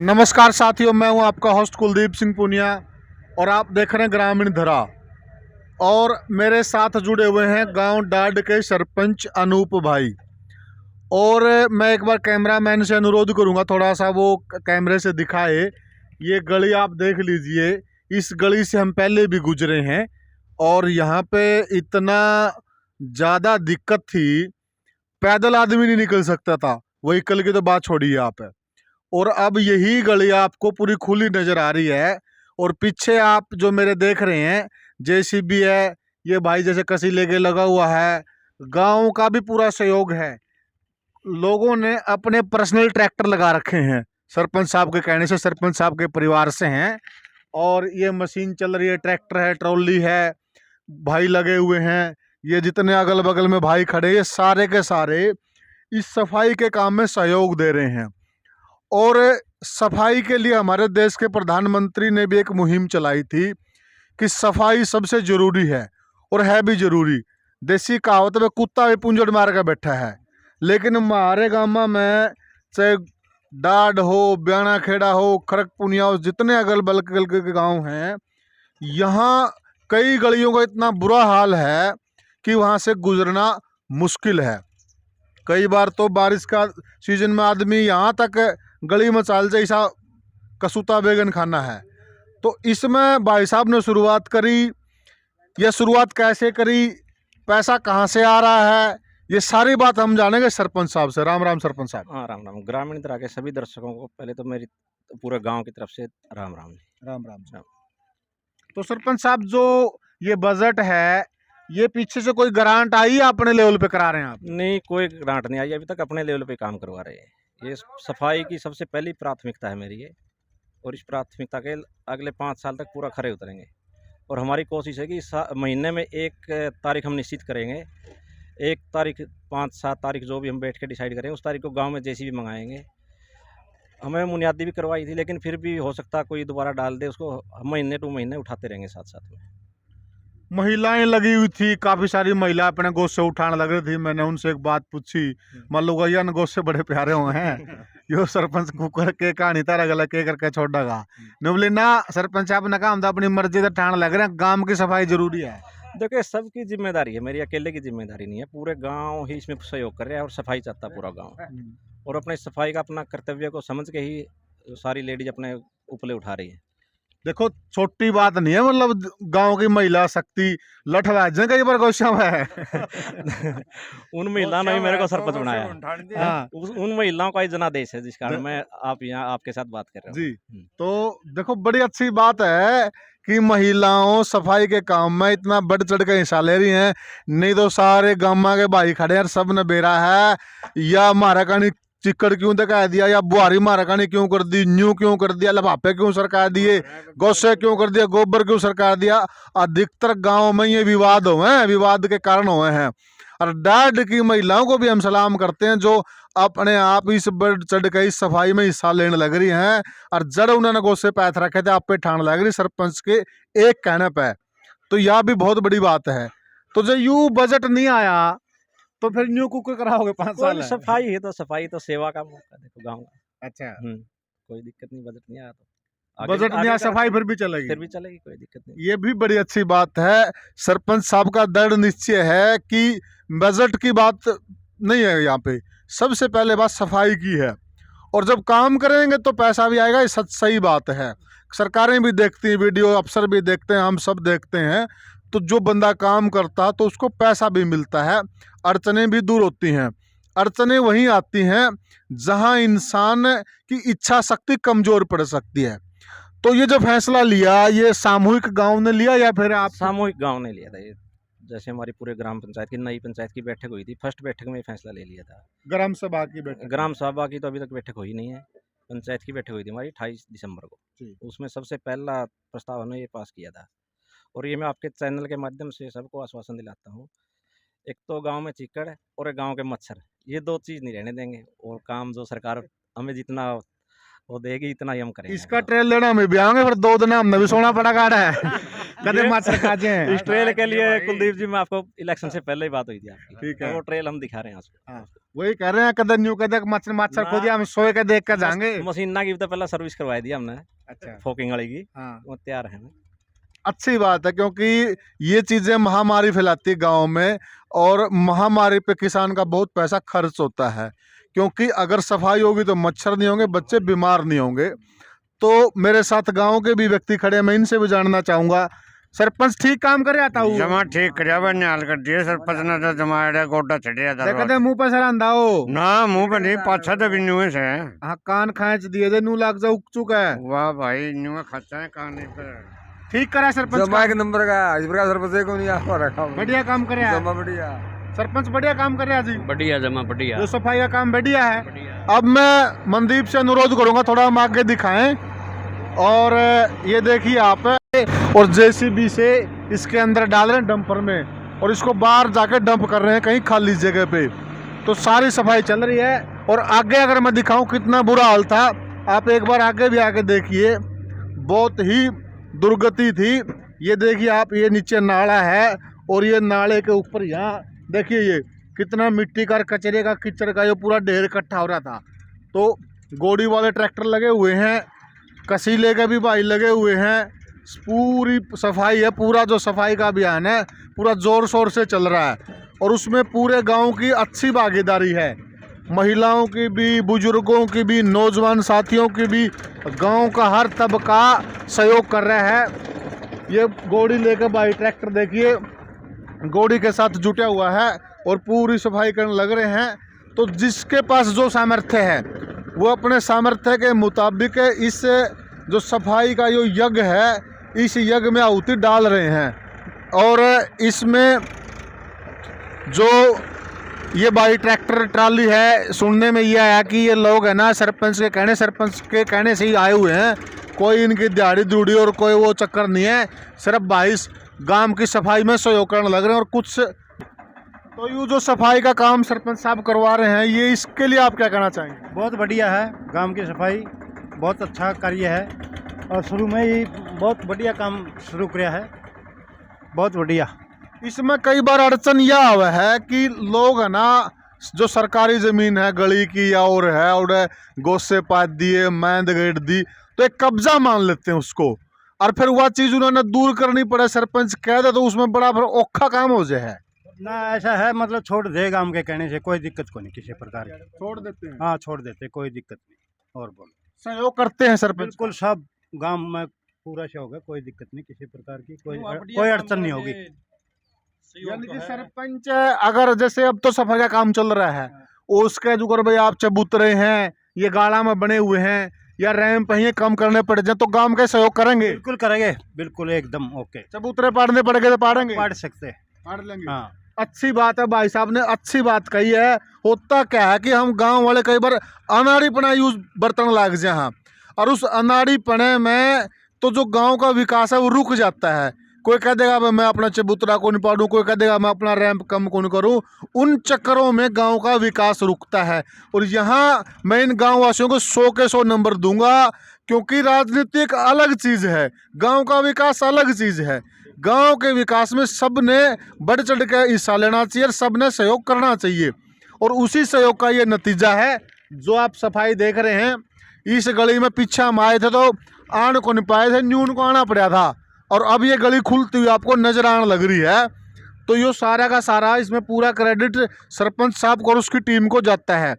नमस्कार साथियों, मैं हूं आपका होस्ट कुलदीप सिंह पुनिया और आप देख रहे हैं ग्रामीण धरा। और मेरे साथ जुड़े हुए हैं गांव डाड के सरपंच अनूप भाई। और मैं एक बार कैमरामैन से अनुरोध करूंगा थोड़ा सा वो कैमरे से दिखाए। ये गली आप देख लीजिए, इस गली से हम पहले भी गुजरे हैं और यहाँ पे इतना ज़्यादा दिक्कत थी, पैदल आदमी नहीं निकल सकता था। व्हीकल की तो बात छोड़िए आप। और अब यही गली आपको पूरी खुली नजर आ रही है। और पीछे आप जो मेरे देख रहे हैं जेसीबी है, ये भाई जैसे कसी लेके लगा हुआ है। गांव का भी पूरा सहयोग है, लोगों ने अपने पर्सनल ट्रैक्टर लगा रखे हैं। सरपंच साहब के कहने से, सरपंच साहब के परिवार से हैं। और ये मशीन चल रही है, ट्रैक्टर है, ट्रॉली है, भाई लगे हुए हैं। ये जितने अगल बगल में भाई खड़े, ये सारे के सारे इस सफाई के काम में सहयोग दे रहे हैं। और सफाई के लिए हमारे देश के प्रधानमंत्री ने भी एक मुहिम चलाई थी कि सफाई सबसे ज़रूरी है, और है भी ज़रूरी। देसी कहावत में कुत्ता भी पूंजड़ मार कर बैठा है, लेकिन हमारे गाँव में चाहे डाड हो, ब्याणा खेड़ा हो, खरक पुनिया हो, जितने अगल बगल के गाँव हैं, यहाँ कई गलियों का इतना बुरा हाल है कि वहाँ से गुजरना मुश्किल है। कई बार तो बारिश का सीजन में आदमी यहाँ तक गली में चाल जैसा कसूता बैगन खाना है। तो इसमें भाई साहब ने शुरुआत करी। यह शुरुआत कैसे करी, पैसा कहाँ से आ रहा है, ये सारी बात हम जानेंगे सरपंच साहब से। राम राम सरपंच साहब। हाँ, राम राम। ग्रामीण तरह के सभी दर्शकों को पहले तो मेरी पूरे गांव की तरफ से राम राम। राम राम साहब। तो सरपंच साहब, जो ये बजट है, ये पीछे से कोई ग्रांट आई है अपने लेवल पे करा रहे हैं आप? नहीं, कोई ग्रांट नहीं आई अभी तक, अपने लेवल पे काम करवा रहे हैं। ये सफाई की सबसे पहली प्राथमिकता है मेरी ये, और इस प्राथमिकता के अगले 5 साल तक पूरा खरे उतरेंगे। और हमारी कोशिश है कि इस महीने में एक तारीख हम निश्चित करेंगे। 1 तारीख, 5-7 तारीख जो भी हम बैठ के डिसाइड करेंगे, उस तारीख को गाँव में जेसीबी मंगाएंगे। हमें बुनियादी भी करवाई थी, लेकिन फिर भी हो सकता है कोई दोबारा डाल दे, उसको महीने टू महीने उठाते रहेंगे साथ साथ में। महिलाएं लगी हुई थी, काफी सारी महिला अपने गोद से उठाने लग रही थी। मैंने उनसे एक बात पूछी, मान लो भैया गोद से बड़े प्यारे हुए हैं, यो सरपंच कुकर के कहानी तारा गला के करके छोड़ देगा। ने बोले ना सरपंच साहब ने कहा हम तो अपनी मर्जी से ठाण लग रहे हैं, गांव की सफाई जरूरी है। देखिए, सबकी जिम्मेदारी है, मेरी अकेले की जिम्मेदारी नहीं है। पूरे गांव ही इसमें सहयोग कर रहे हैं और सफाई चाहता है पूरा गांव। और अपने सफाई का अपना कर्तव्य को समझ के ही सारी लेडीज अपने उपले उठा रही है। देखो छोटी बात नहीं है, मतलब गांव की महिला शक्ति लठवाज कई बार गौशा है। उन महिलाओं ने ही मेरे को सरपंच बनाया। हाँ उन महिलाओं का ही जनादेश है, जिस कारण मैं आप यहाँ आपके साथ बात कर रहा हूँ जी। तो देखो बड़ी अच्छी बात है कि महिलाओं सफाई के काम में इतना बढ़ चढ़ के हिस्सा ले रही हैं। नहीं तो सारे गामा के भाई खड़े हैं, सब ने बेरा है, या हमारा कहानी चिक्कड़ क्यों दिखा दिया, या बुहारी मारा कहानी क्यों कर दी, न्यू क्यों कर दिया, लफाफे क्यों सरकार दिए, गौसे क्यों कर दिया, गोबर क्यों सरकार दिया। अधिकतर गाँव में ये विवाद हुए हैं, विवाद के कारण हुए हैं। और डाड की महिलाओं को भी हम सलाम करते हैं जो अपने आप इस बढ़ चढ़ के इस सफाई में हिस्सा लेने लग रही हैं। और जड़ उन्होंने गोसे पैथ रखे थे, आप पे ठाण लग रही सरपंच के एक कहने पे, तो यह भी बहुत बड़ी बात है। तो जो यू बजट नहीं आया तो फिर न्यू कुकर कराओगे 5 साल है? सफाई है तो सफाई तो सेवा का मौका देखो गाँव का। अच्छा, कोई दिक्कत नहीं, बजट नहीं आया तो बजट नहीं आया, सफाई फिर भी चलेगी, फिर भी चलेगी, कोई दिक्कत नहीं। ये भी बड़ी अच्छी बात है। सरपंच साहब का दृढ़ निश्चय है कि बजट की बात नहीं है यहाँ पे, सबसे पहले बात सफाई की है। और जब काम करेंगे तो पैसा भी आएगा, ये सही बात है। सरकारें भी देखती हैं वीडियो, अफसर भी देखते हैं, हम सब देखते हैं। तो जो बंदा काम करता तो उसको पैसा भी मिलता है, अड़चनें भी दूर होती हैं। अड़चनें वहीं आती हैं जहां इंसान की इच्छा शक्ति कमजोर पड़ सकती है। तो ये जो फैसला लिया, ये सामूहिक गांव ने लिया या फिर आप? सामूहिक गांव ने लिया था ये। जैसे हमारी पूरे ग्राम पंचायत की नई पंचायत की बैठक हुई थी, फर्स्ट बैठक में ये फैसला ले लिया था। ग्राम सभा की बैठक? ग्राम सभा की तो अभी तक बैठक हुई नहीं है। पंचायत की बैठक हुई थी हमारी 28 दिसंबर को। उसमें सबसे पहला प्रस्ताव हमने ये पास किया था। और ये मैं आपके चैनल के माध्यम से सबको आश्वासन दिलाता हूँ, एक तो गांव में चिक्कड़ और एक गांव के मच्छर, ये 2 चीज़ नहीं रहने देंगे। और काम जो सरकार हमें जितना वो देगी इतना ही हम करेंगे। इसका ट्रेल लेना में भी आएंगे, फिर 2 दिन हमने भी सोना पड़ा काटा है। कदे मच्छर खाते हैं। इस ट्रेल के लिए कुलदीप जी, मैं आपको इलेक्शन से पहले ही बात हुई थी आपकी, ठीक है। तो वो ट्रेल हम दिखा रहे हैं आपको। हाँ, वही कह रहे हैं कदे न्यू कदे मच्छर मच्छर ना। खो दिया, हम सोए के देख कर जाएंगे। मशीना की तो पहले सर्विस करवाई दी हमने, अच्छा, फोकिंग वाली की, हाँ, वो तैयार है। अच्छी बात है, क्योंकि ये चीजें महामारी फैलाती है गाँव में, और महामारी पे किसान का बहुत पैसा खर्च होता है। क्योंकि अगर सफाई होगी तो मच्छर नहीं होंगे, बच्चे बीमार नहीं होंगे। तो मेरे साथ गांव के भी व्यक्ति खड़े हैं, मैं इनसे भी जानना चाहूंगा। सरपंच ठीक काम करे आता हूँ जमा ठीक करया बा न्याल कर दिए सरपंच ने तो जमाड़ा गोड्डा चढ़िया देखते मुंह पर सरांदा हो ना मुंह पे नहीं पाछा तो भी न्यूए से हाँ, कान खांच दिए दे, नू लाग जा उग चुका है। वाह भाई न्यूए खच्चा है कान पर ठीक करा सरपंच जमा काम। एक नंबर का इस प्रकार सरपंच को नहीं आ रखा बढ़िया काम करे है। जमा बढ़िया सरपंच बढ़िया काम कर रहा है जी, बढ़िया जमा बढ़िया। जो सफाई का काम बढ़िया है। अब मैं मनदीप से अनुरोध करूंगा थोड़ा हम आगे दिखाएं। और ये देखिए आप, और जेसीबी से इसके अंदर डाल रहे हैं डंपर में, और इसको बाहर जाके डंप कर रहे हैं कहीं खाली जगह पे। तो सारी सफाई चल रही है। और आगे अगर मैं दिखाऊं कितना बुरा हाल था, आप एक बार आगे भी आके देखिए, बहुत ही दुर्गति थी। ये देखिए आप, ये नीचे नाला है, और ये नाले के ऊपर यहाँ देखिए ये कितना मिट्टी का, कचरे का, कीचड़ का ये पूरा ढेर इकट्ठा हो रहा था। तो गोड़ी वाले ट्रैक्टर लगे हुए हैं, कसीले के भी भाई लगे हुए हैं, पूरी सफाई है। पूरा जो सफाई का अभियान है पूरा जोर शोर से चल रहा है, और उसमें पूरे गांव की अच्छी भागीदारी है। महिलाओं की भी, बुजुर्गों की भी, नौजवान साथियों की भी, गांव का हर तबका सहयोग कर रहा है। ये गोड़ी लेकर भाई ट्रैक्टर देखिए गोड़ी के साथ जुटा हुआ है और पूरी सफाई करने लग रहे हैं। तो जिसके पास जो सामर्थ्य है वो अपने सामर्थ्य के मुताबिक इस जो सफाई का जो यज्ञ है, इस यज्ञ में आहुति डाल रहे हैं। और इसमें जो ये भाई ट्रैक्टर ट्राली है, सुनने में ये आया कि ये लोग है ना सरपंच के कहने से ही आए हुए हैं। कोई इनकी दिहाड़ी दूड़ी और कोई वो चक्कर नहीं है, सिर्फ भाई गांव की सफाई में सहयोग करने लग रहे हैं। और कुछ तो ये जो सफाई का काम सरपंच साहब करवा रहे हैं, ये इसके लिए आप क्या कहना चाहेंगे? बहुत बढ़िया है, गांव की सफाई बहुत अच्छा कार्य है, और शुरू में ही बहुत बढ़िया काम शुरू किया है, बहुत बढ़िया। इसमें कई बार अड़चन यह हुआ है कि लोग है ना, जो सरकारी ज़मीन है गली की या और गोसे पात दिए, मैंद गेट दी, तो एक कब्जा मान लेते हैं उसको, और फिर वह चीज़ उन्होंने दूर करनी पड़े, सरपंच कह दे तो उसमें बड़ा फिर औखा काम हो जाए। ना ऐसा है, मतलब छोड़ दे, गांव के कहने से कोई दिक्कत को नहीं किसी प्रकार की। छोड़ देते हैं, हाँ छोड़ देते, कोई दिक्कत नहीं। और बोलो, सहयोग करते हैं सरपंच। बिल्कुल सब गांव में पूरा सहयोग है, कोई दिक्कत नहीं किसी प्रकार की, कोई अड़चन नहीं होगी। यानी कि सरपंच अगर जैसे अब तो सफाई का काम चल रहा है, उसके जो कर भाई आप चबूतरे हैं, ये गाड़ा में बने हुए हैं, या रैंप ही कम करने पड़ जाए, तो गांव का सहयोग करेंगे। बिल्कुल करेंगे, बिल्कुल एकदम ओके। चबूतरे पाड़ने पड़ेंगे तो पाड़ेंगे, पाड़ सकते हैं, पाड़ लेंगे। हाँ अच्छी बात है, भाई साहब ने अच्छी बात कही है। होता क्या है कि हम गांव वाले कई बार अनाड़ीपना यूज बर्तन लाग जाए, हाँ, और उस अनाड़ीपने में तो जो गांव का विकास है वो रुक जाता है। कोई कह देगा भाई मैं अपना चबूतरा को नहीं पाड़ूं, कोई कह देगा मैं अपना रैंप कम को नहीं करूं, उन चक्करों में गांव का विकास रुकता है। और यहाँ मैं इन गाँव वासियों को 100 के 100 नंबर दूंगा, क्योंकि राजनीति एक अलग चीज़ है, गाँव का विकास अलग चीज़ है। गांव के विकास में सब ने बढ़ चढ़ के हिस्सा लेना चाहिए, सब ने सहयोग करना चाहिए, और उसी सहयोग का ये नतीजा है जो आप सफाई देख रहे हैं। इस गली में पीछे हम आए थे तो आने को नहीं पाए थे, न्यून को आना पड़ा था, और अब ये गली खुलती हुई आपको नजर आने लग रही है। तो ये सारा का सारा इसमें पूरा क्रेडिट सरपंच साहब को और उसकी टीम को जाता है,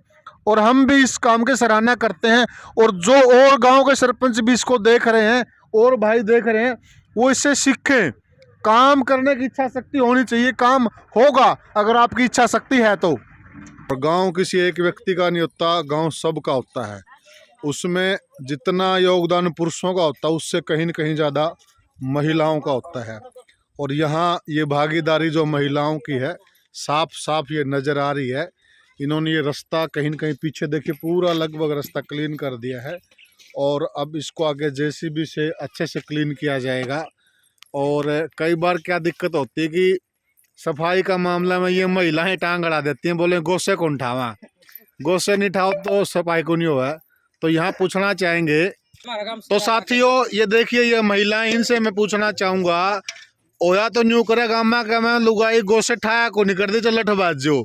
और हम भी इस काम की सराहना करते हैं। और जो और गाँव के सरपंच भी इसको देख रहे हैं और भाई देख रहे हैं, वो इससे सीखें। काम करने की इच्छा शक्ति होनी चाहिए, काम होगा अगर आपकी इच्छा शक्ति है तो। गांव किसी एक व्यक्ति का नहीं होता, गांव सबका होता है। उसमें जितना योगदान पुरुषों का होता है उससे कहीं न कहीं ज़्यादा महिलाओं का होता है। और यहाँ ये भागीदारी जो महिलाओं की है साफ साफ ये नज़र आ रही है। इन्होंने ये रास्ता कहीं न कहीं पीछे देखिए पूरा लगभग रास्ता क्लीन कर दिया है, और अब इसको आगे जेसीबी से अच्छे से क्लीन किया जाएगा। और कई बार क्या दिक्कत होती है कि सफाई का मामला में ये महिलाएं टांग अड़ा देती हैं, बोले गोसे कौन उठावा, गोसे नहीं उठाओ तो सफाई को नहीं हुआ। तो यहाँ पूछना चाहेंगे तो साथियों ये देखिए ये महिलाएं, इनसे मैं पूछना चाहूंगा, ओया तो न्यू करे गामा का मैं लुगाई गोसे ठाया को नहीं कर दी चल लठबाज जो,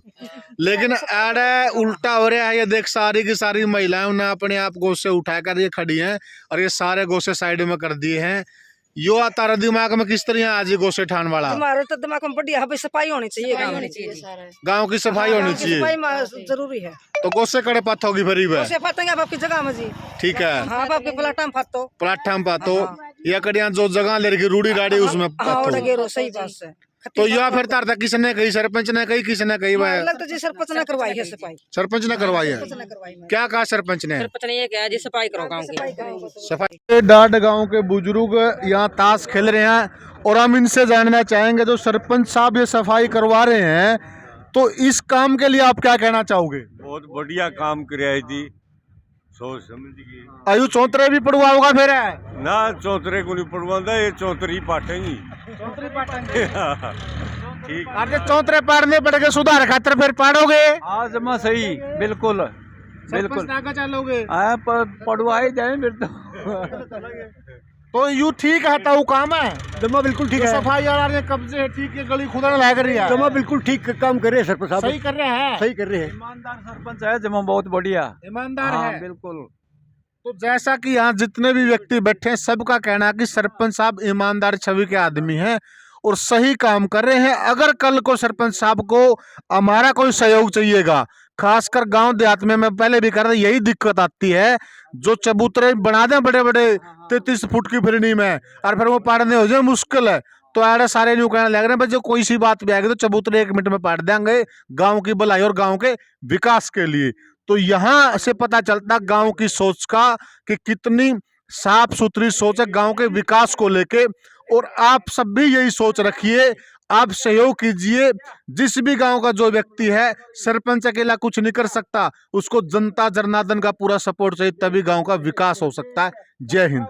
लेकिन आड़े उल्टा हो रहा है। ये देख सारी की सारी महिलाएं उन्हें अपने आप गोसे उठा कर ये खड़ी हैं और ये सारे गोसे साइड में कर दिए हैं। यो आता रहा दिमाग में किस तरह आज ये गोसे ठान वाला? हमारे तो दिमाग में बढ़िया है, सफाई होनी चाहिए, गाँव की सफाई होनी चाहिए, सफाई जरूरी है। तो गोसे कड़े पत्थ होगी भरी है, गोसे फतेंगे आपकी जगह में जी। ठीक है, हाँ आपके प्लेटफार्म फतो, प्लेटफार्म पातो या कड़िया जो जगह ले रखी रूढ़ी राड़ी उसमें पत्थो। सही बात है। तो या फिर तार तक किसने कही, सरपंच ने कही, किसने कही? लगता जी सरपंच ने करवाई है सफाई, सरपंच ने करवाई है। क्या कहा सरपंच ने? सरपंच ने ये कहा जी सफाई करो गांव की। सफाई। डाड गांव के बुजुर्ग यहाँ ताश खेल रहे हैं और हम इनसे जानना चाहेंगे, जो सरपंच साहब ये सफाई करवा रहे हैं, तो इस काम के लिए आप क्या कहना चाहोगे? बहुत बढ़िया काम कराया जी, सोच समझ के। आयु चौतरे भी पड़वा होगा फिर? ना चौतरे को नहीं पड़वांदा, ये चौतरी पाटेंगी। ठीक। अरे चौतरे पाड़ने पड़ेंगे सुधार खातर, फिर पाड़ोगे? आज मैं सही बिल्कुल बिल्कुल चलोगे पढ़वाए जाए फिर तो यू ठीक है, तो काम है जमा बिल्कुल ठीक है, सफाई वाले कब्जे है, ठीक है, गली खुदा ला कर रही है, जमा बिल्कुल ठीक काम कर रहे हैं सरपंच साहब, सही कर रहे हैं, सही कर रहे हैं। ईमानदार सरपंच है जमा, बहुत बढ़िया ईमानदार हाँ, है बिल्कुल। तो जैसा कि यहाँ जितने भी व्यक्ति बैठे हैं सबका कहना है कि सरपंच साहब ईमानदार छवि के आदमी हैं और सही काम कर रहे हैं। अगर कल को सरपंच साहब को हमारा कोई सहयोग चाहिएगा, खासकर गांव देहात में, मैं पहले भी कर रहा, यही दिक्कत आती है, जो चबूतरे बना दें बड़े बड़े 33 फुट की फिरनी में और फिर वो पाड़ने हो जाए मुश्किल है, तो आड़े सारे न्यू कहने लग रहे हैं जो कोई सी बात भी आएगी तो चबूतरे 1 मिनट में पाड़ देंगे गांव की भलाई और गांव के विकास के लिए। तो यहाँ से पता चलता गांव की सोच का कि कितनी साफ सुथरी सोच है गांव के विकास को लेके, और आप सब भी यही सोच रखिए, आप सहयोग कीजिए। जिस भी गांव का जो व्यक्ति है, सरपंच अकेला कुछ नहीं कर सकता, उसको जनता जनार्दन का पूरा सपोर्ट चाहिए, तभी गांव का विकास हो सकता है। जय हिंद।